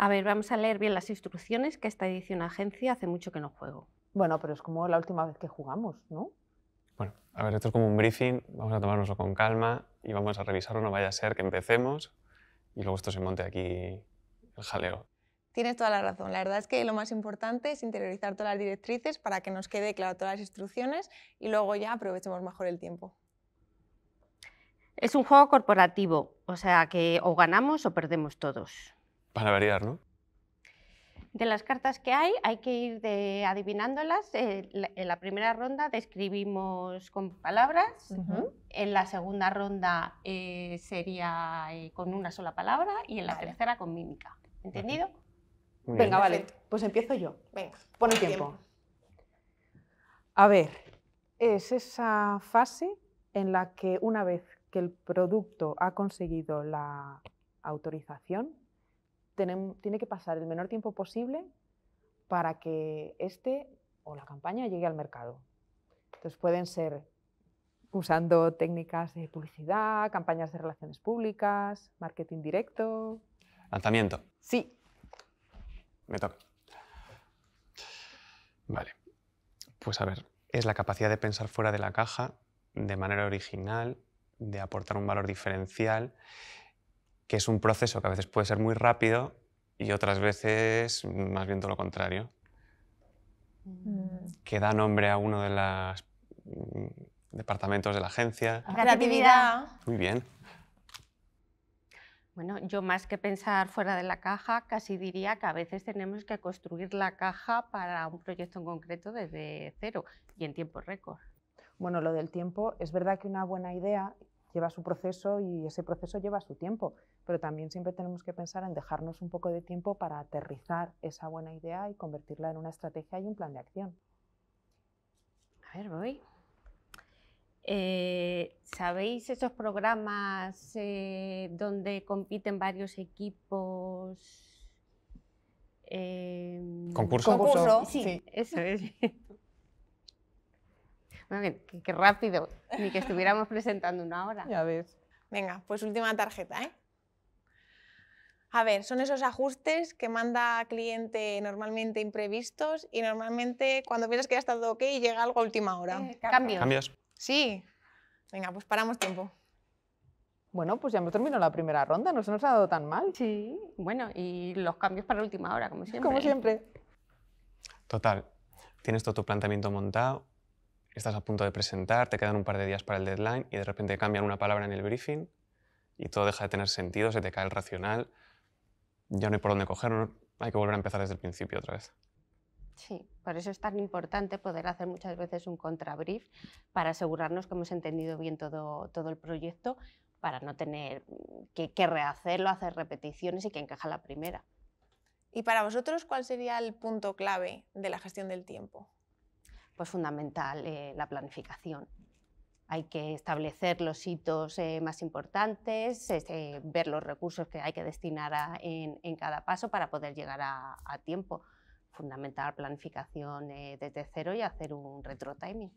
A ver, vamos a leer bien las instrucciones, que esta edición agencia hace mucho que no juego. Bueno, pero es como la última vez que jugamos, ¿no? Bueno, a ver, esto es como un briefing, vamos a tomárnoslo con calma y vamos a revisarlo, no vaya a ser que empecemos y luego esto se monte aquí el jaleo. Tienes toda la razón. La verdad es que lo más importante es interiorizar todas las directrices para que nos quede claro todas las instrucciones y luego ya aprovechemos mejor el tiempo. Es un juego corporativo, o sea que o ganamos o perdemos todos. Para variar, ¿no? De las cartas que hay que ir adivinándolas. En la primera ronda describimos con palabras, en la segunda ronda sería con una sola palabra y en la tercera con mímica. ¿Entendido? Muy Venga, bien. vale, Perfecto. pues empiezo yo. Venga, Pon el tiempo. A ver, es esa fase en la que una vez que el producto ha conseguido la autorización, tiene que pasar el menor tiempo posible para que este o la campaña llegue al mercado. Entonces pueden ser usando técnicas de publicidad, campañas de relaciones públicas, marketing directo. Lanzamiento. Sí, Me toca. Vale. Pues a ver, es la capacidad de pensar fuera de la caja de manera original, de aportar un valor diferencial, que es un proceso que a veces puede ser muy rápido y otras veces más bien todo lo contrario, que da nombre a uno de los departamentos de la agencia. Creatividad. Muy bien. Bueno, yo más que pensar fuera de la caja, casi diría que a veces tenemos que construir la caja para un proyecto en concreto desde cero y en tiempo récord. bueno, lo del tiempo, es verdad que una buena idea lleva su proceso y ese proceso lleva su tiempo, pero también siempre tenemos que pensar en dejarnos un poco de tiempo para aterrizar esa buena idea y convertirla en una estrategia y un plan de acción. A ver, voy. ¿Sabéis esos programas donde compiten varios equipos? Concurso. Concurso. Sí, eso es. Bueno, qué rápido, ni que estuviéramos presentando una hora. Ya ves. Venga, pues última tarjeta, ¿eh? A ver, son esos ajustes que manda cliente normalmente imprevistos y normalmente cuando piensas que ya está todo ok llega algo a última hora. Cambios. Cambios. Sí. Venga, pues paramos tiempo. Bueno, pues ya hemos terminado la primera ronda, no se nos ha dado tan mal. Sí, bueno, y los cambios para última hora, como siempre. Como siempre. Total, tienes todo tu planteamiento montado, estás a punto de presentar, te quedan un par de días para el deadline y de repente cambian una palabra en el briefing y todo deja de tener sentido, se te cae el racional, ya no hay por dónde cogerlo, hay que volver a empezar desde el principio otra vez. Sí, por eso es tan importante poder hacer muchas veces un contrabrief para asegurarnos que hemos entendido bien todo el proyecto, para no tener que rehacerlo, hacer repeticiones y que encaja la primera. ¿Y para vosotros cuál sería el punto clave de la gestión del tiempo? Pues fundamental la planificación. Hay que establecer los hitos más importantes, ver los recursos que hay que destinar en cada paso para poder llegar a tiempo. Fundamental planificación desde cero y hacer un retro-timing.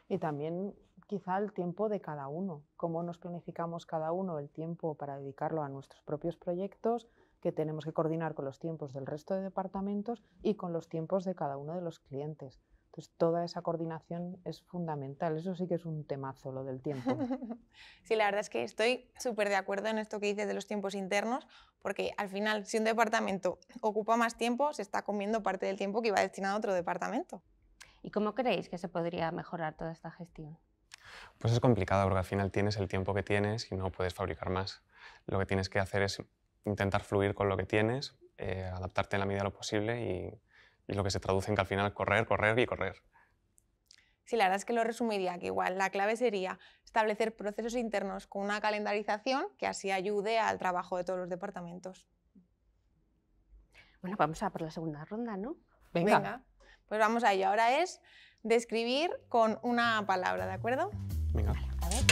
Y también quizá el tiempo de cada uno, cómo nos planificamos cada uno el tiempo para dedicarlo a nuestros propios proyectos, que tenemos que coordinar con los tiempos del resto de departamentos y con los tiempos de cada uno de los clientes. Entonces, toda esa coordinación es fundamental. Eso sí que es un temazo, lo del tiempo. Sí, la verdad es que estoy súper de acuerdo en esto que dices de los tiempos internos, porque al final, si un departamento ocupa más tiempo, se está comiendo parte del tiempo que iba destinado a otro departamento. ¿Y cómo creéis que se podría mejorar toda esta gestión? Pues es complicado porque al final tienes el tiempo que tienes y no puedes fabricar más. Lo que tienes que hacer es intentar fluir con lo que tienes, adaptarte en la medida de lo posible y lo que se traduce en que al final correr, correr y correr. Sí, la verdad es que lo resumiría, que igual la clave sería establecer procesos internos con una calendarización que así ayude al trabajo de todos los departamentos. Bueno, vamos a por la segunda ronda, ¿no? Venga. Pues vamos a ello. Ahora es describir con una palabra, ¿de acuerdo? Venga. A ver.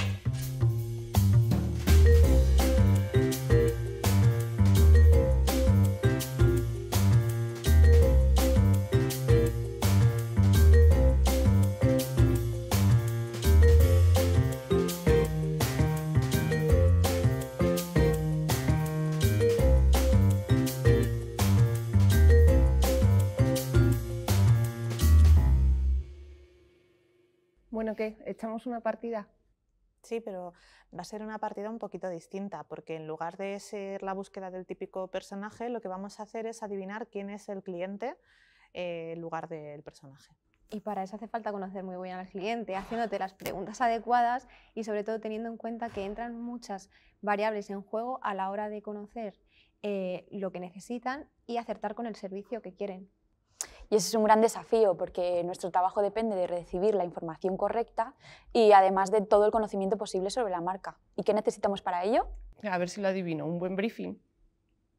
Bueno, ¿qué? ¿Echamos una partida? Sí, pero va a ser una partida un poquito distinta, porque en lugar de ser la búsqueda del típico personaje, lo que vamos a hacer es adivinar quién es el cliente en lugar del personaje. Y para eso hace falta conocer muy bien al cliente, haciéndote las preguntas adecuadas y sobre todo teniendo en cuenta que entran muchas variables en juego a la hora de conocer lo que necesitan y acertar con el servicio que quieren. Y ese es un gran desafío porque nuestro trabajo depende de recibir la información correcta y además de todo el conocimiento posible sobre la marca. ¿Y qué necesitamos para ello? A ver si lo adivino, un buen briefing.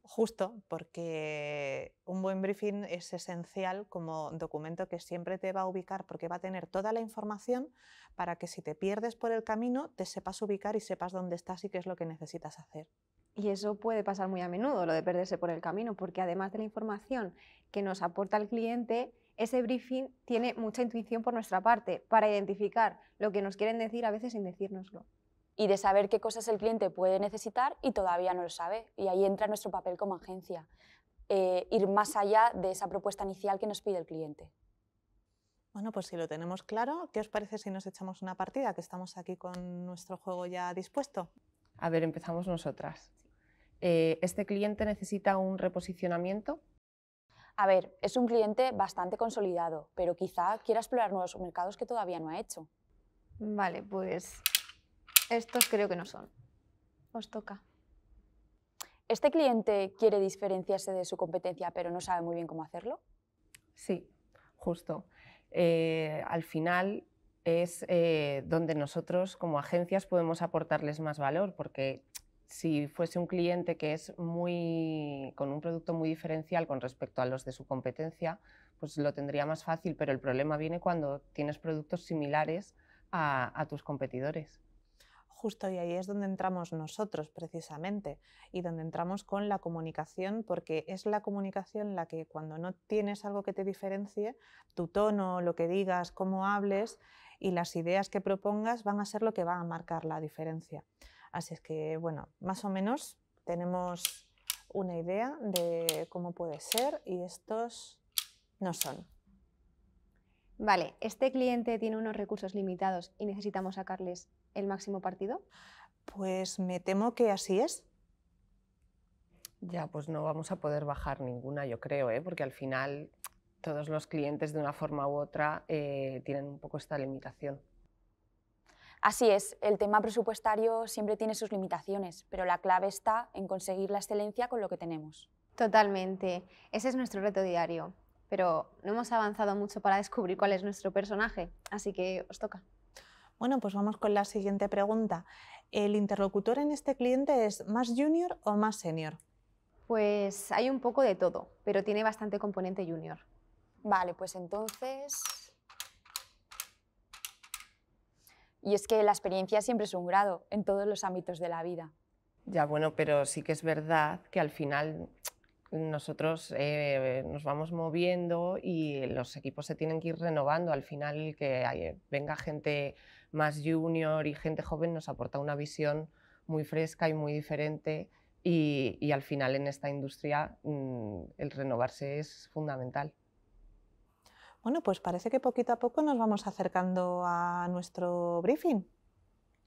Justo, porque un buen briefing es esencial como documento que siempre te va a ubicar, porque va a tener toda la información para que si te pierdes por el camino te sepas ubicar y sepas dónde estás y qué es lo que necesitas hacer. Y eso puede pasar muy a menudo, lo de perderse por el camino, porque además de la información que nos aporta el cliente, ese briefing tiene mucha intuición por nuestra parte para identificar lo que nos quieren decir a veces sin decírnoslo. Y de saber qué cosas el cliente puede necesitar y todavía no lo sabe. Y ahí entra nuestro papel como agencia, ir más allá de esa propuesta inicial que nos pide el cliente. Bueno, pues si lo tenemos claro, ¿qué os parece si nos echamos una partida? Que estamos aquí con nuestro juego ya dispuesto. A ver, empezamos nosotras. ¿Este cliente necesita un reposicionamiento? A ver, es un cliente bastante consolidado, pero quizá quiera explorar nuevos mercados que todavía no ha hecho. Vale, pues estos creo que no son. Os toca. ¿Este cliente quiere diferenciarse de su competencia, pero no sabe muy bien cómo hacerlo? Sí, justo. Al final es donde nosotros como agencias podemos aportarles más valor, porque si fuese un cliente que es con un producto muy diferencial con respecto a los de su competencia, pues lo tendría más fácil, pero el problema viene cuando tienes productos similares a tus competidores. Justo, y ahí es donde entramos nosotros precisamente, y donde entramos con la comunicación, porque es la comunicación la que cuando no tienes algo que te diferencie, tu tono, lo que digas, cómo hables y las ideas que propongas van a ser lo que va a marcar la diferencia. Así es que, bueno, más o menos tenemos una idea de cómo puede ser y estos no son. Vale, ¿este cliente tiene unos recursos limitados y necesitamos sacarles el máximo partido? Pues me temo que así es. Ya, pues no vamos a poder bajar ninguna, yo creo, porque al final todos los clientes de una forma u otra tienen un poco esta limitación. Así es, el tema presupuestario siempre tiene sus limitaciones, pero la clave está en conseguir la excelencia con lo que tenemos. Totalmente, ese es nuestro reto diario, pero no hemos avanzado mucho para descubrir cuál es nuestro personaje, así que os toca. Bueno, pues vamos con la siguiente pregunta. ¿El interlocutor en este cliente es más junior o más senior? Pues hay un poco de todo, pero tiene bastante componente junior. Vale, pues entonces... Y es que la experiencia siempre es un grado en todos los ámbitos de la vida. Ya, bueno, pero sí que es verdad que al final nosotros nos vamos moviendo y los equipos se tienen que ir renovando. Al final que venga gente más junior y gente joven nos aporta una visión muy fresca y muy diferente y al final en esta industria el renovarse es fundamental. Bueno, pues parece que poquito a poco nos vamos acercando a nuestro briefing.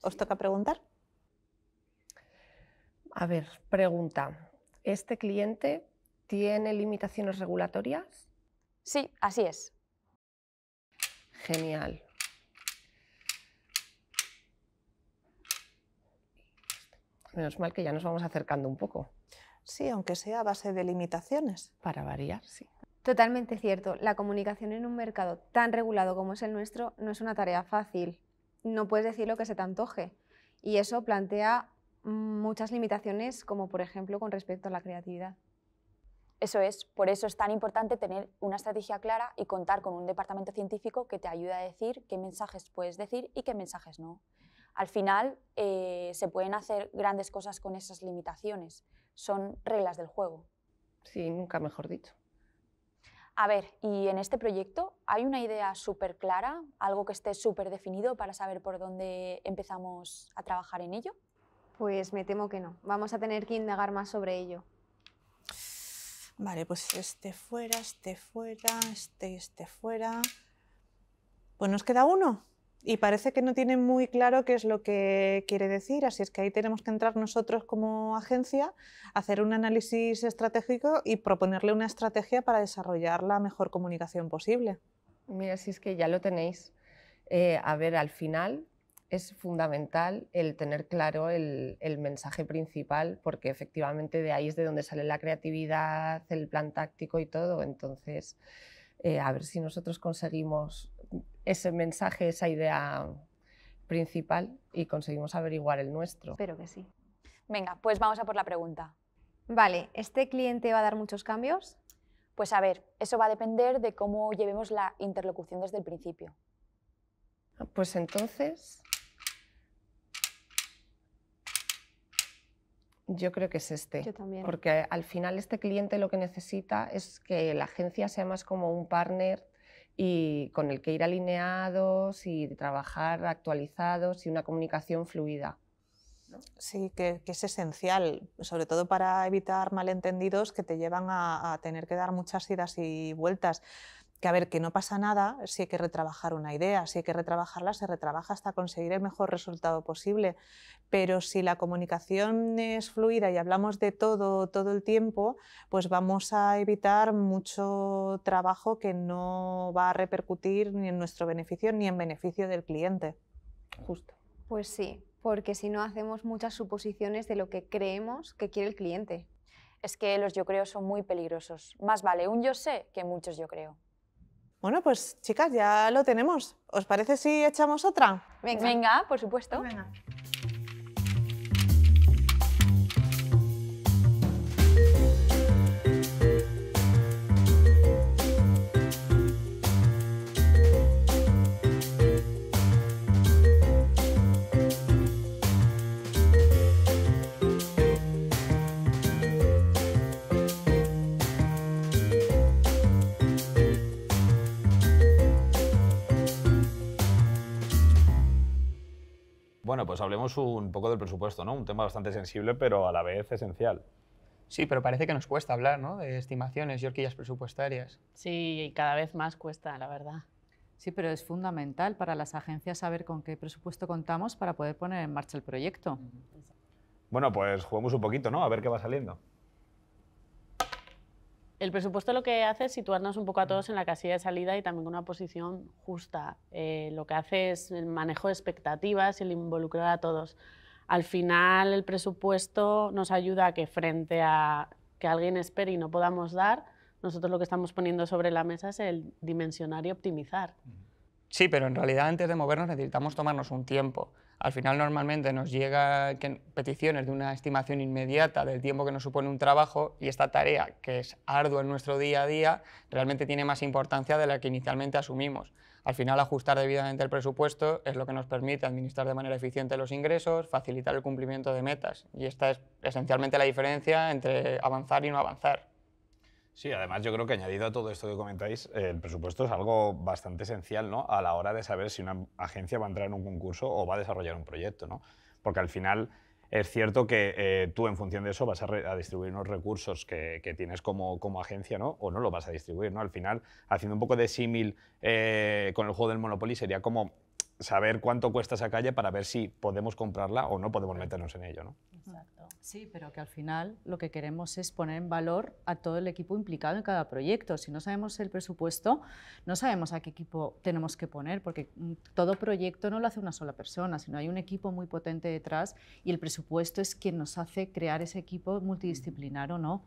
¿Os toca preguntar? A ver, pregunta. ¿Este cliente tiene limitaciones regulatorias? Sí, así es. Genial. Menos mal que ya nos vamos acercando un poco. Sí, aunque sea a base de limitaciones. Para variar, sí. Totalmente cierto, la comunicación en un mercado tan regulado como es el nuestro no es una tarea fácil. No puedes decir lo que se te antoje y eso plantea muchas limitaciones, como por ejemplo con respecto a la creatividad. Eso es, por eso es tan importante tener una estrategia clara y contar con un departamento científico que te ayude a decir qué mensajes puedes decir y qué mensajes no. Al final se pueden hacer grandes cosas con esas limitaciones, son reglas del juego. Sí, nunca mejor dicho. A ver, ¿y en este proyecto hay una idea súper clara, algo que esté súper definido para saber por dónde empezamos a trabajar en ello? Pues me temo que no, vamos a tener que indagar más sobre ello. Vale, pues este fuera, este fuera, este fuera. Pues nos queda uno. Y parece que no tiene muy claro qué es lo que quiere decir, así es que ahí tenemos que entrar nosotros como agencia, hacer un análisis estratégico y proponerle una estrategia para desarrollar la mejor comunicación posible. Mira, si es que ya lo tenéis. A ver, al final es fundamental el tener claro el mensaje principal, porque efectivamente de ahí es de donde sale la creatividad, el plan táctico y todo. Entonces, a ver si nosotros conseguimos ese mensaje, esa idea principal y conseguimos averiguar el nuestro. Espero que sí. Venga, pues vamos a por la pregunta. Vale, ¿este cliente va a dar muchos cambios? Pues a ver, eso va a depender de cómo llevemos la interlocución desde el principio. Pues entonces, yo creo que es este. Yo también. Porque al final este cliente lo que necesita es que la agencia sea más como un partner y con el que ir alineados y trabajar actualizados y una comunicación fluida. Sí, que es esencial, sobre todo para evitar malentendidos que te llevan a tener que dar muchas idas y vueltas. Que a ver, que no pasa nada si hay que retrabajar una idea, si hay que retrabajarla, se retrabaja hasta conseguir el mejor resultado posible. Pero si la comunicación es fluida y hablamos de todo el tiempo, pues vamos a evitar mucho trabajo que no va a repercutir ni en nuestro beneficio ni en beneficio del cliente. Justo. Pues sí, porque si no hacemos muchas suposiciones de lo que creemos que quiere el cliente. Es que los yo creo son muy peligrosos. Más vale un yo sé que muchos yo creo. Bueno, pues chicas, ya lo tenemos. ¿Os parece si echamos otra? Venga, por supuesto. Venga. Bueno, pues hablemos un poco del presupuesto, ¿no? Un tema bastante sensible, pero a la vez esencial. Sí, pero parece que nos cuesta hablar, ¿no?, de estimaciones y horquillas presupuestarias. Sí, y cada vez más cuesta, la verdad. Sí, pero es fundamental para las agencias saber con qué presupuesto contamos para poder poner en marcha el proyecto. Bueno, pues juguemos un poquito, ¿no? A ver qué va saliendo. El presupuesto lo que hace es situarnos un poco a todos en la casilla de salida y también con una posición justa. Lo que hace es el manejo de expectativas y el involucrar a todos. Al final, el presupuesto nos ayuda a que frente a que alguien espere y no podamos dar, nosotros lo que estamos poniendo sobre la mesa es el dimensionar y optimizar. Sí, pero en realidad antes de movernos necesitamos tomarnos un tiempo. Al final normalmente nos llegan peticiones de una estimación inmediata del tiempo que nos supone un trabajo y esta tarea, que es ardua en nuestro día a día, realmente tiene más importancia de la que inicialmente asumimos. Al final ajustar debidamente el presupuesto es lo que nos permite administrar de manera eficiente los ingresos, facilitar el cumplimiento de metas y esta es esencialmente la diferencia entre avanzar y no avanzar. Sí, además yo creo que añadido a todo esto que comentáis, el presupuesto es algo bastante esencial, ¿no?, a la hora de saber si una agencia va a entrar en un concurso o va a desarrollar un proyecto, ¿no? Porque al final es cierto que tú en función de eso vas a distribuir unos recursos que tienes como agencia, ¿no?, o no lo vas a distribuir, ¿no? Al final, haciendo un poco de símil con el juego del Monopoly, sería como saber cuánto cuesta esa calle para ver si podemos comprarla o no podemos meternos en ello, ¿no? Exacto. Sí, pero que al final lo que queremos es poner en valor a todo el equipo implicado en cada proyecto. Si no sabemos el presupuesto, no sabemos a qué equipo tenemos que poner, porque todo proyecto no lo hace una sola persona, sino hay un equipo muy potente detrás y el presupuesto es quien nos hace crear ese equipo multidisciplinar o no.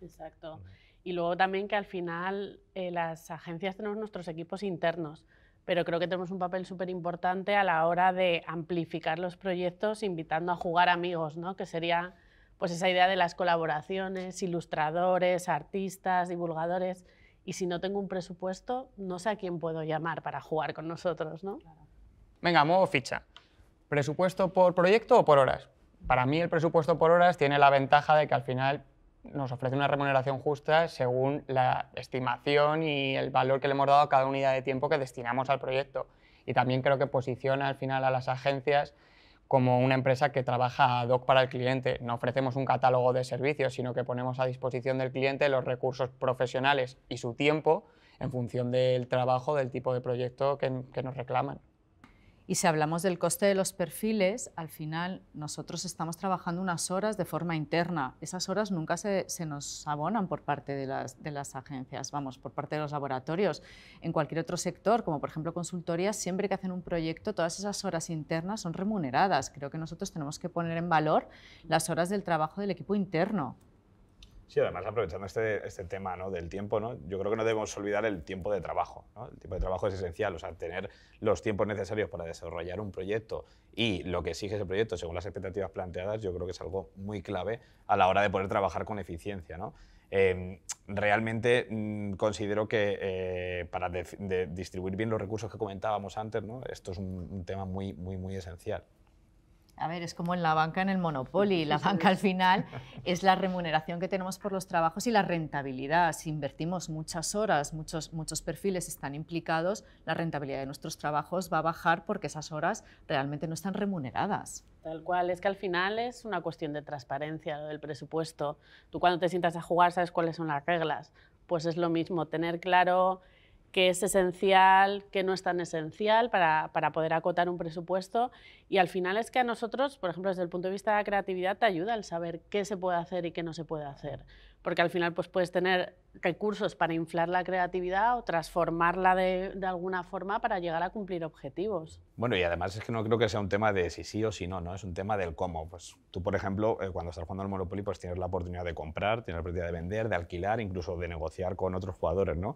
Exacto. Y luego también que al final las agencias tenemos nuestros equipos internos, pero creo que tenemos un papel súper importante a la hora de amplificar los proyectos invitando a jugar amigos, ¿no?, que sería pues esa idea de las colaboraciones, ilustradores, artistas, divulgadores, y si no tengo un presupuesto, no sé a quién puedo llamar para jugar con nosotros, ¿no? Venga, modo ficha. ¿Presupuesto por proyecto o por horas? Para mí el presupuesto por horas tiene la ventaja de que al final nos ofrece una remuneración justa según la estimación y el valor que le hemos dado a cada unidad de tiempo que destinamos al proyecto. Y también creo que posiciona al final a las agencias como una empresa que trabaja ad hoc para el cliente. No ofrecemos un catálogo de servicios, sino que ponemos a disposición del cliente los recursos profesionales y su tiempo en función del trabajo, del tipo de proyecto que nos reclaman. Y si hablamos del coste de los perfiles, al final nosotros estamos trabajando unas horas de forma interna. Esas horas nunca se nos abonan por parte de las agencias, vamos, por parte de los laboratorios. En cualquier otro sector, como por ejemplo consultorías, siempre que hacen un proyecto, todas esas horas internas son remuneradas. Creo que nosotros tenemos que poner en valor las horas del trabajo del equipo interno. Sí, además aprovechando este tema, ¿no?, del tiempo, ¿no?, yo creo que no debemos olvidar el tiempo de trabajo, ¿no? El tiempo de trabajo es esencial, o sea, tener los tiempos necesarios para desarrollar un proyecto y lo que exige ese proyecto según las expectativas planteadas, yo creo que es algo muy clave a la hora de poder trabajar con eficiencia, ¿no? Realmente considero que para distribuir bien los recursos que comentábamos antes, ¿no?, esto es un tema muy esencial. A ver, es como en la banca, en el Monopoly. La banca al final es la remuneración que tenemos por los trabajos y la rentabilidad. Si invertimos muchas horas, muchos perfiles están implicados, la rentabilidad de nuestros trabajos va a bajar porque esas horas realmente no están remuneradas. Tal cual, es que al final es una cuestión de transparencia, lo del presupuesto. Tú cuando te sientas a jugar sabes cuáles son las reglas. Pues es lo mismo, tener claro qué es esencial, qué no es tan esencial para poder acotar un presupuesto. Y al final es que a nosotros, por ejemplo, desde el punto de vista de la creatividad, te ayuda el saber qué se puede hacer y qué no se puede hacer. Porque al final pues, puedes tener recursos para inflar la creatividad o transformarla de alguna forma para llegar a cumplir objetivos. Bueno, y además es que no creo que sea un tema de si sí o si no, ¿no? Es un tema del cómo. Pues tú, por ejemplo, cuando estás jugando al Monopoly, pues tienes la oportunidad de comprar, tienes la oportunidad de vender, de alquilar, incluso de negociar con otros jugadores, ¿no?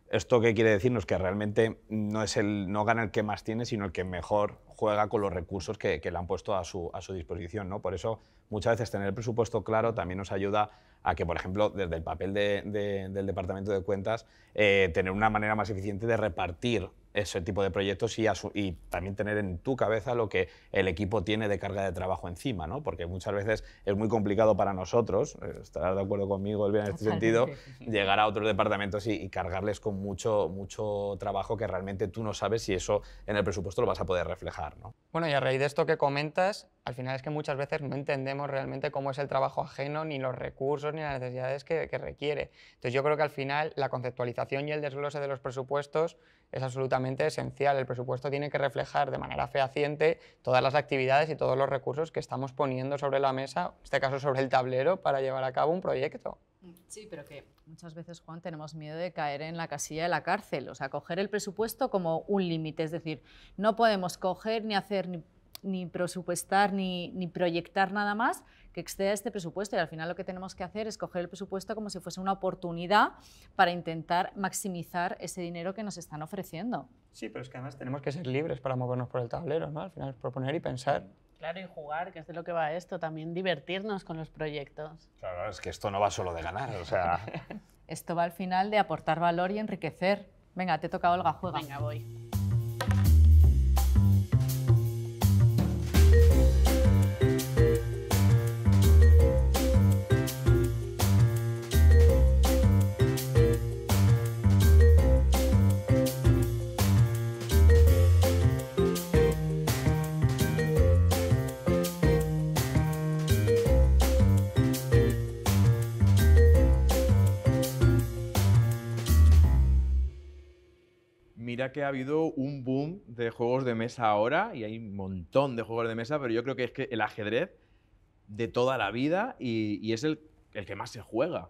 ¿Esto qué quiere decirnos? Que realmente no gana el que más tiene, sino el que mejor juega con los recursos que le han puesto a su disposición, ¿no? Por eso, muchas veces tener el presupuesto claro también nos ayuda a que, por ejemplo, desde el papel del Departamento de Cuentas, tener una manera más eficiente de repartir ese tipo de proyectos y también tener en tu cabeza lo que el equipo tiene de carga de trabajo encima, ¿no? Porque muchas veces es muy complicado para nosotros, estarás de acuerdo conmigo, Elvira, en este sentido, llegar a otros departamentos y cargarles con mucho trabajo que realmente tú no sabes si eso en el presupuesto lo vas a poder reflejar, ¿no? Bueno, y a raíz de esto que comentas, al final es que muchas veces no entendemos realmente cómo es el trabajo ajeno, ni los recursos, ni las necesidades que requiere. Entonces yo creo que al final la conceptualización y el desglose de los presupuestos es absolutamente esencial. El presupuesto tiene que reflejar de manera fehaciente todas las actividades y todos los recursos que estamos poniendo sobre la mesa, en este caso sobre el tablero, para llevar a cabo un proyecto. Sí, pero que muchas veces, Juan, tenemos miedo de caer en la casilla de la cárcel, o sea, coger el presupuesto como un límite, es decir, no podemos coger ni hacer ni presupuestar ni proyectar nada más que exceda este presupuesto, y al final lo que tenemos que hacer es coger el presupuesto como si fuese una oportunidad para intentar maximizar ese dinero que nos están ofreciendo. Sí, pero es que además tenemos que ser libres para movernos por el tablero, ¿no? Al final es proponer y pensar. Claro, y jugar, que es de lo que va esto, también divertirnos con los proyectos. Claro, es que esto no va solo de ganar, o sea... Esto va al final de aportar valor y enriquecer. Venga, te toca, Olga, juega. Venga, voy. Mira que ha habido un boom de juegos de mesa ahora y hay un montón de juegos de mesa, pero yo creo que es que el ajedrez de toda la vida y es el que más se juega.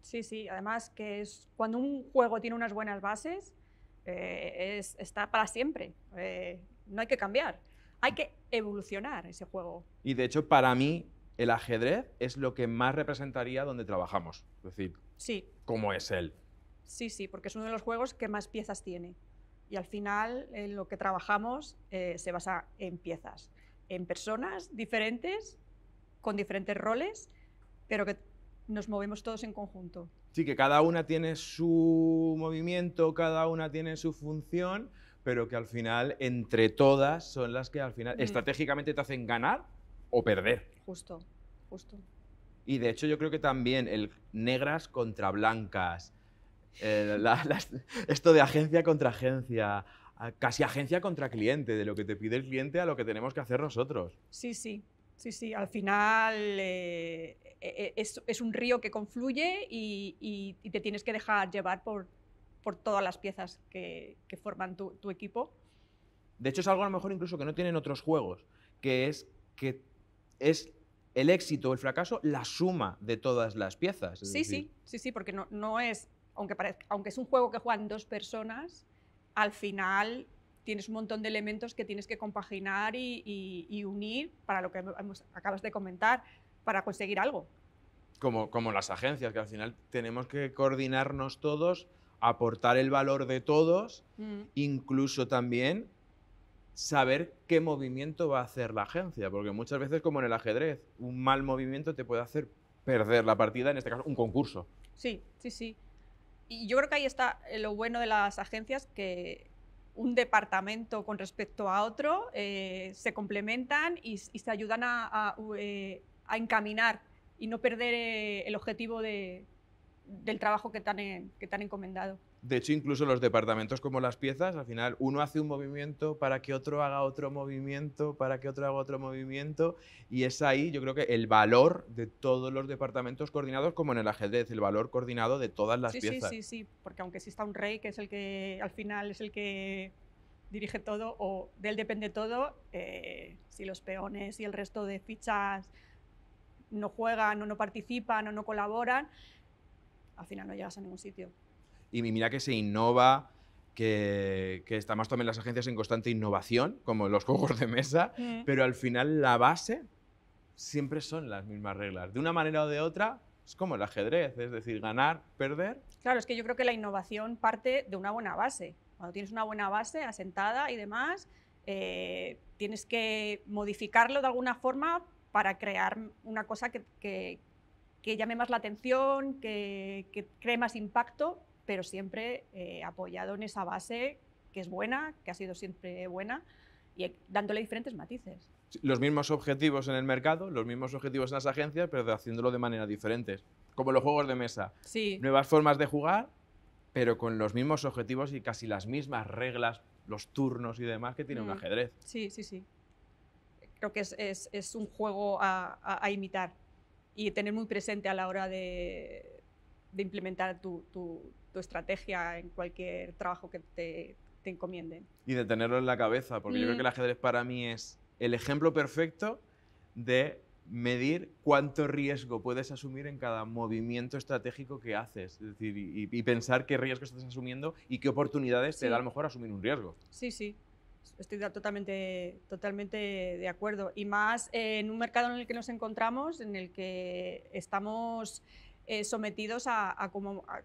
Sí, sí, además que es cuando un juego tiene unas buenas bases, está para siempre, no hay que cambiar, hay que evolucionar ese juego. Y de hecho, para mí, el ajedrez es lo que más representaría donde trabajamos, es decir, sí. cómo es él. Sí, sí, porque es uno de los juegos que más piezas tiene. Y al final, en lo que trabajamos se basa en piezas, en personas diferentes, con diferentes roles, pero que nos movemos todos en conjunto. Sí, que cada una tiene su movimiento, cada una tiene su función, pero que al final, entre todas, son las que al final estratégicamente te hacen ganar o perder. Justo, justo. Y de hecho yo creo que también el negras contra blancas, esto de agencia contra agencia, casi agencia contra cliente, de lo que te pide el cliente a lo que tenemos que hacer nosotros. Sí, sí, sí, sí. Al final es un río que confluye y te tienes que dejar llevar por todas las piezas que forman tu equipo De hecho, es algo a lo mejor incluso que no tienen otros juegos, que es el éxito o el fracaso la suma de todas las piezas. Sí, porque no es, aunque es un juego que juegan 2 personas, al final tienes un montón de elementos que tienes que compaginar y unir para lo que acabas de comentar, para conseguir algo. Como las agencias, que al final tenemos que coordinarnos todos, aportar el valor de todos, incluso también saber qué movimiento va a hacer la agencia, porque muchas veces, como en el ajedrez, un mal movimiento te puede hacer perder la partida, en este caso un concurso. Sí. Y yo creo que ahí está lo bueno de las agencias, que un departamento con respecto a otro se complementan y se ayudan a encaminar y no perder el objetivo del trabajo que te han encomendado. De hecho, incluso los departamentos como las piezas, al final uno hace un movimiento para que otro haga otro movimiento, para que otro haga otro movimiento, y es ahí, yo creo que el valor de todos los departamentos coordinados, como en el ajedrez, el valor coordinado de todas las piezas. Sí, porque aunque exista un rey, que es el que al final es el que dirige todo, o de él depende todo, si los peones y el resto de fichas no juegan o no participan o no colaboran, al final no llegas a ningún sitio. Y mira que se innova, que estamos también las agencias en constante innovación, como los juegos de mesa, pero al final la base siempre son las mismas reglas. De una manera o de otra, es como el ajedrez, es decir, ganar, perder. Claro, es que yo creo que la innovación parte de una buena base. Cuando tienes una buena base asentada y demás, tienes que modificarlo de alguna forma para crear una cosa que llame más la atención, que cree más impacto, pero siempre apoyado en esa base que es buena, que ha sido siempre buena, y dándole diferentes matices. Los mismos objetivos en el mercado, los mismos objetivos en las agencias, pero haciéndolo de manera diferente. Como los juegos de mesa. Sí. Nuevas formas de jugar, pero con los mismos objetivos y casi las mismas reglas, los turnos y demás que tiene un ajedrez. Sí. Creo que es un juego a imitar y tener muy presente a la hora de implementar tu estrategia en cualquier trabajo que te encomienden. Y de tenerlo en la cabeza, porque yo creo que el ajedrez para mí es el ejemplo perfecto de medir cuánto riesgo puedes asumir en cada movimiento estratégico que haces. Es decir, y pensar qué riesgos estás asumiendo y qué oportunidades te da a lo mejor asumir un riesgo. Sí. Estoy totalmente de acuerdo. Y más en un mercado en el que nos encontramos, en el que estamos sometidos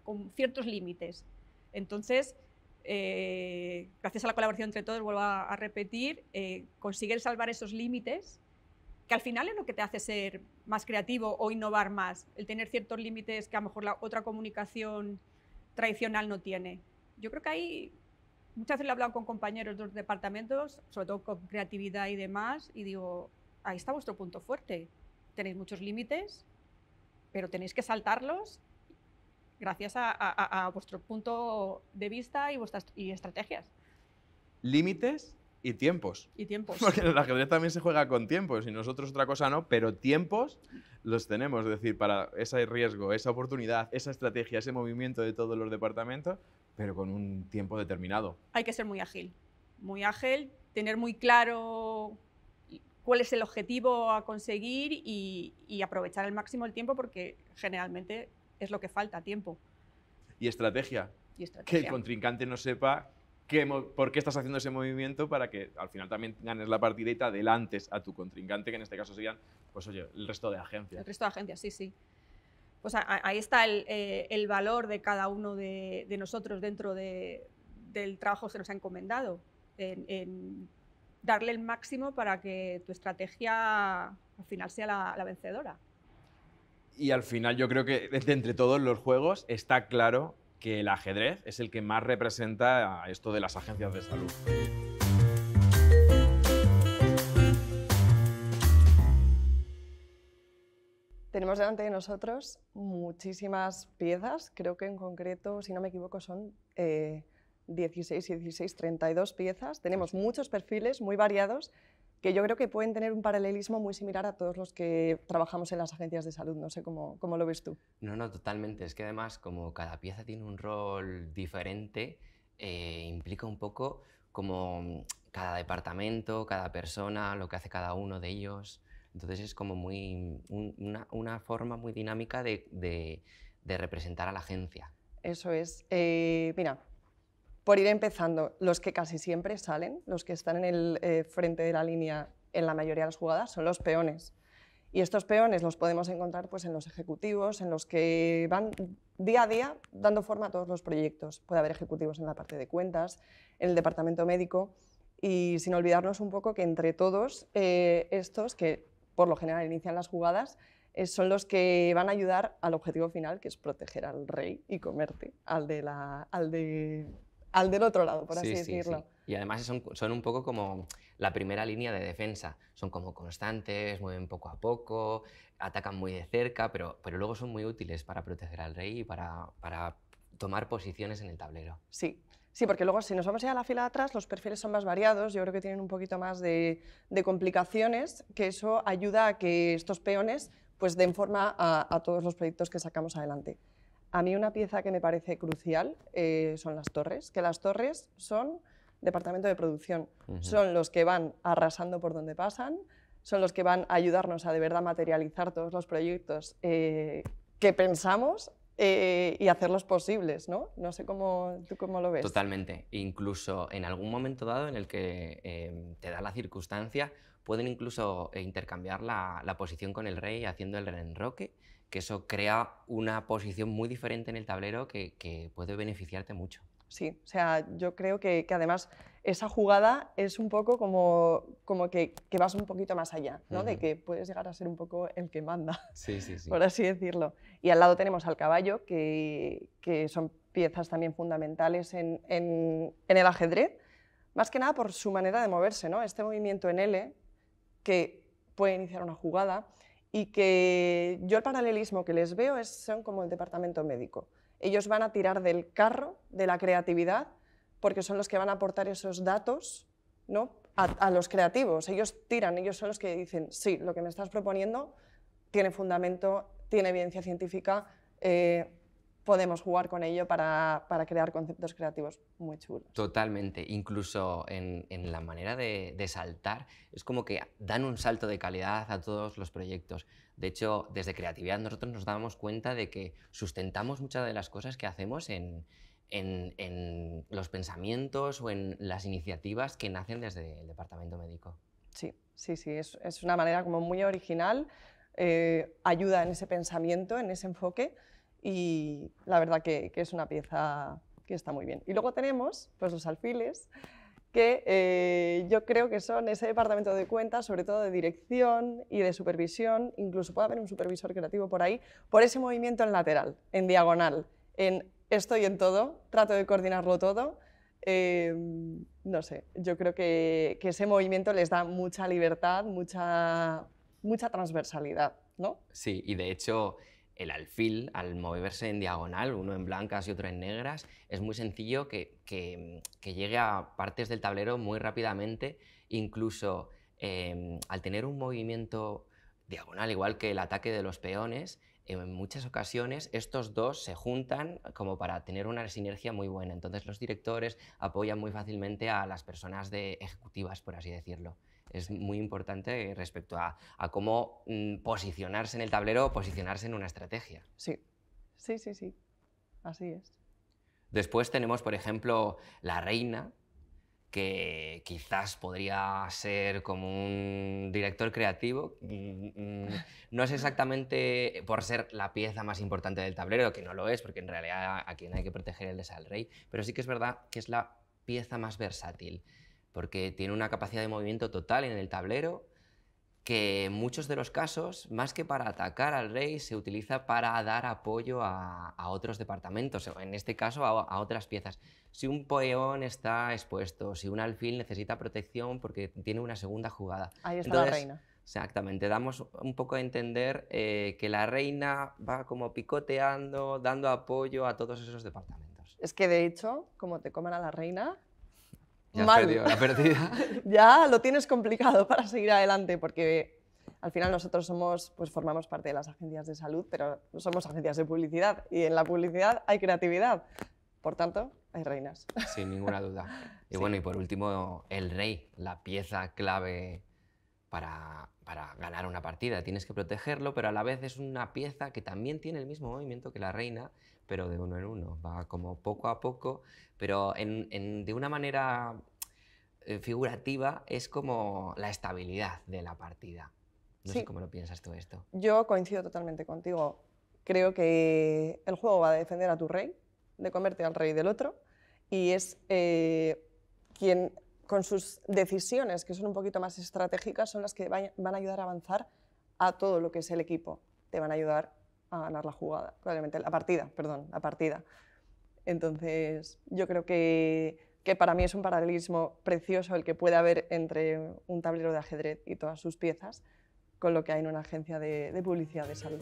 con ciertos límites. Entonces, gracias a la colaboración entre todos, vuelvo a repetir, conseguir salvar esos límites, que al final es lo que te hace ser más creativo o innovar más, el tener ciertos límites que a lo mejor la otra comunicación tradicional no tiene. Yo creo que ahí, muchas veces lo he hablado con compañeros de los departamentos, sobre todo con creatividad y demás, y digo, ahí está vuestro punto fuerte. Tenéis muchos límites, pero tenéis que saltarlos gracias a vuestro punto de vista y estrategias. Límites y tiempos. Porque en el ajedrez también se juega con tiempos y nosotros otra cosa no, pero tiempos los tenemos. Es decir, para ese riesgo, esa oportunidad, esa estrategia, ese movimiento de todos los departamentos, pero con un tiempo determinado. Hay que ser muy ágil, tener muy claro cuál es el objetivo a conseguir y aprovechar al máximo el tiempo, porque generalmente es lo que falta, tiempo. Y estrategia. Que el contrincante no sepa por qué estás haciendo ese movimiento, para que al final también ganes la partida y te adelantes a tu contrincante, que en este caso serían, pues oye, el resto de agencias. El resto de agencias, sí. Pues ahí está el valor de cada uno de nosotros dentro del trabajo que se nos ha encomendado, en darle el máximo para que tu estrategia al final sea la vencedora. Y al final yo creo que entre todos los juegos está claro que el ajedrez es el que más representa a esto de las agencias de salud. Tenemos delante de nosotros muchísimas piezas, creo que en concreto, si no me equivoco, son 32 piezas. Tenemos muchos perfiles muy variados que yo creo que pueden tener un paralelismo muy similar a todos los que trabajamos en las agencias de salud. No sé cómo lo ves tú. No, totalmente. Es que además, como cada pieza tiene un rol diferente, implica un poco como cada departamento, cada persona, lo que hace cada uno de ellos. Entonces es como una forma muy dinámica de representar a la agencia. Eso es. Mira, por ir empezando, los que casi siempre salen, los que están en el frente de la línea en la mayoría de las jugadas, son los peones. Y estos peones los podemos encontrar pues, en los ejecutivos, en los que van día a día dando forma a todos los proyectos. Puede haber ejecutivos en la parte de cuentas, en el departamento médico, y sin olvidarnos un poco que entre todos estos, que por lo general inician las jugadas, son los que van a ayudar al objetivo final, que es proteger al rey y comerte al del otro lado, por así decirlo. Sí. Y además son un poco como la primera línea de defensa. Son como constantes, mueven poco a poco, atacan muy de cerca, pero luego son muy útiles para proteger al rey y para tomar posiciones en el tablero. Sí, porque luego si nos vamos a la fila de atrás, los perfiles son más variados, yo creo que tienen un poquito más de complicaciones, que eso ayuda a que estos peones pues, den forma a todos los proyectos que sacamos adelante. A mí una pieza que me parece crucial son las torres, que las torres son departamento de producción, son los que van arrasando por donde pasan, son los que van a ayudarnos a de verdad materializar todos los proyectos que pensamos y hacerlos posibles, ¿no? No sé tú cómo lo ves. Totalmente. Incluso en algún momento dado en el que te da la circunstancia, pueden incluso intercambiar la posición con el rey haciendo el reenroque, que eso crea una posición muy diferente en el tablero que puede beneficiarte mucho. Sí, o sea, yo creo que además esa jugada es un poco como que vas un poquito más allá, ¿no? De que puedes llegar a ser un poco el que manda, por así decirlo. Y al lado tenemos al caballo, que son piezas también fundamentales en el ajedrez, más que nada por su manera de moverse, ¿no? Este movimiento en L, que puede iniciar una jugada, y que yo el paralelismo que les veo son como el departamento médico. Ellos van a tirar del carro de la creatividad porque son los que van a aportar esos datos, ¿no? a los creativos. Ellos tiran, ellos son los que dicen, sí, lo que me estás proponiendo tiene fundamento, tiene evidencia científica, podemos jugar con ello para crear conceptos creativos muy chulos. Totalmente. Incluso en la manera de saltar, es como que dan un salto de calidad a todos los proyectos. De hecho, desde creatividad nosotros nos damos cuenta de que sustentamos muchas de las cosas que hacemos en los pensamientos o en las iniciativas que nacen desde el departamento médico. Sí, es una manera como muy original, ayuda en ese pensamiento, en ese enfoque, y la verdad que es una pieza que está muy bien. Y luego tenemos pues, los alfiles, que yo creo que son ese departamento de cuentas, sobre todo de dirección y de supervisión, incluso puede haber un supervisor creativo por ahí, por ese movimiento en lateral, en diagonal, en estoy en todo, trato de coordinarlo todo. No sé, yo creo que ese movimiento les da mucha libertad, mucha transversalidad, ¿no? Sí, y de hecho el alfil, al moverse en diagonal, uno en blancas y otro en negras, es muy sencillo que llegue a partes del tablero muy rápidamente, incluso al tener un movimiento diagonal, igual que el ataque de los peones, en muchas ocasiones estos dos se juntan como para tener una sinergia muy buena. Entonces los directores apoyan muy fácilmente a las personas ejecutivas, por así decirlo. Es muy importante respecto a cómo posicionarse en el tablero o posicionarse en una estrategia. Sí, así es. Después tenemos, por ejemplo, la reina, que quizás podría ser como un director creativo. No es exactamente por ser la pieza más importante del tablero, que no lo es, porque en realidad a quien hay que proteger es al rey, pero sí que es verdad que es la pieza más versátil, porque tiene una capacidad de movimiento total en el tablero que en muchos de los casos, más que para atacar al rey, se utiliza para dar apoyo a otros departamentos, o en este caso a otras piezas. Si un peón está expuesto, si un alfil necesita protección porque tiene una segunda jugada. Ahí está la reina. Exactamente, damos un poco a entender que la reina va como picoteando, dando apoyo a todos esos departamentos. Es que de hecho, como te coman a la reina, ya has perdido la partida. Ya lo tienes complicado para seguir adelante, porque al final nosotros formamos parte de las agencias de salud, pero no somos agencias de publicidad, y en la publicidad hay creatividad. Por tanto, hay reinas. Sin ninguna duda. Y bueno, y por último, el rey, la pieza clave para ganar una partida. Tienes que protegerlo, pero a la vez es una pieza que también tiene el mismo movimiento que la reina, pero de uno en uno. Va como poco a poco, pero de una manera figurativa es como la estabilidad de la partida. No sé cómo lo piensas tú esto. Yo coincido totalmente contigo. Creo que el juego va a defender a tu rey, de comerte al rey del otro, y es quien, con sus decisiones, que son un poquito más estratégicas, son las que van a ayudar a avanzar a todo lo que es el equipo. Te van a ayudar a ganar la jugada, probablemente la partida. Entonces, yo creo que para mí es un paralelismo precioso el que puede haber entre un tablero de ajedrez y todas sus piezas, con lo que hay en una agencia de publicidad de salud.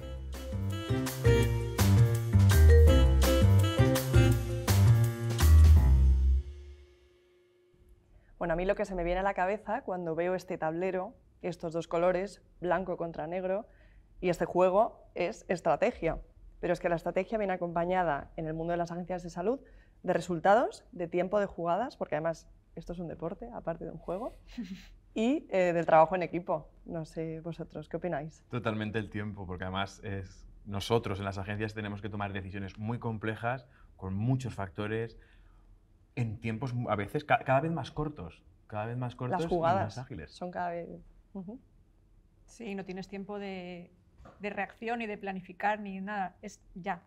Bueno, a mí lo que se me viene a la cabeza cuando veo este tablero, estos dos colores, blanco contra negro, y este juego es estrategia. Pero es que la estrategia viene acompañada en el mundo de las agencias de salud de resultados, de tiempo de jugadas, porque además esto es un deporte, aparte de un juego, y del trabajo en equipo. No sé vosotros, ¿qué opináis? Totalmente el tiempo, porque además nosotros en las agencias tenemos que tomar decisiones muy complejas, con muchos factores, en tiempos a veces cada vez más cortos. Las jugadas y más ágiles. Son cada vez... Sí, no tienes tiempo de reacción, ni de planificar, ni nada. Es ya.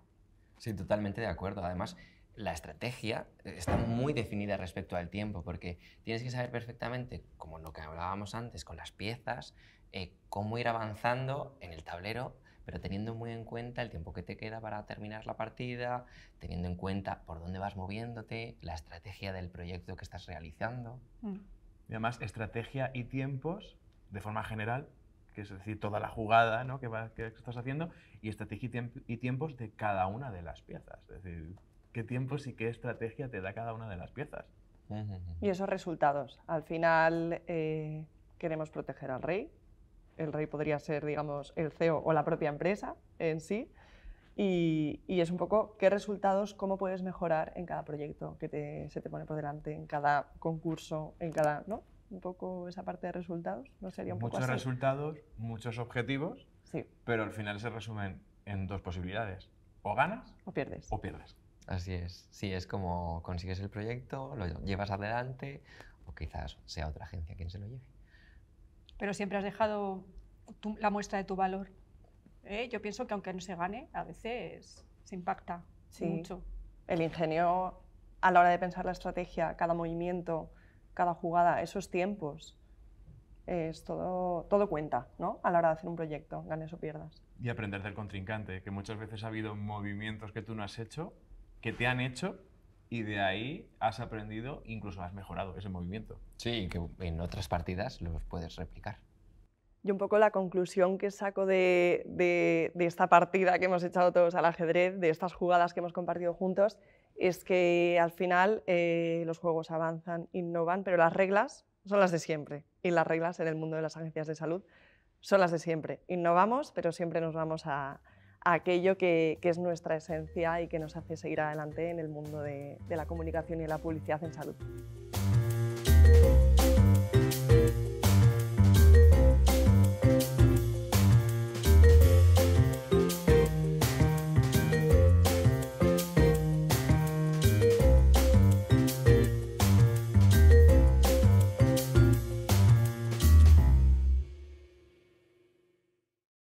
Sí, totalmente de acuerdo. Además, la estrategia está muy definida respecto al tiempo, porque tienes que saber perfectamente, como lo que hablábamos antes con las piezas, cómo ir avanzando en el tablero, pero teniendo muy en cuenta el tiempo que te queda para terminar la partida, teniendo en cuenta por dónde vas moviéndote, la estrategia del proyecto que estás realizando. Y además, estrategia y tiempos, de forma general, que es decir, toda la jugada, ¿no?, que estás haciendo, y estrategia y tiempos de cada una de las piezas. Es decir, qué tiempos y qué estrategia te da cada una de las piezas. Y esos resultados. Al final queremos proteger al rey. El rey podría ser, digamos, el CEO o la propia empresa en sí. Y es un poco qué resultados, cómo puedes mejorar en cada proyecto que se te pone por delante, en cada concurso, en cada... ¿no? Un poco esa parte de resultados, ¿no sería un poco así? Muchos resultados, muchos objetivos, sí, pero al final se resumen en dos posibilidades. O ganas o pierdes. O pierdes. Así es. Sí, es como consigues el proyecto, lo llevas adelante o quizás sea otra agencia quien se lo lleve. Pero siempre has dejado la muestra de tu valor. Yo pienso que aunque no se gane, a veces se impacta mucho. El ingenio a la hora de pensar la estrategia, cada movimiento, cada jugada, esos tiempos, es todo cuenta, ¿no?, a la hora de hacer un proyecto, ganes o pierdas. Y aprender del contrincante, que muchas veces ha habido movimientos que tú no has hecho, que te han hecho, y de ahí has aprendido, incluso has mejorado ese movimiento. Sí, que en otras partidas los puedes replicar. Y un poco la conclusión que saco de esta partida que hemos echado todos al ajedrez, de estas jugadas que hemos compartido juntos, es que al final los juegos avanzan, innovan, pero las reglas son las de siempre. Y las reglas en el mundo de las agencias de salud son las de siempre. Innovamos, pero siempre nos vamos a aquello que es nuestra esencia y que nos hace seguir adelante en el mundo de la comunicación y de la publicidad en salud.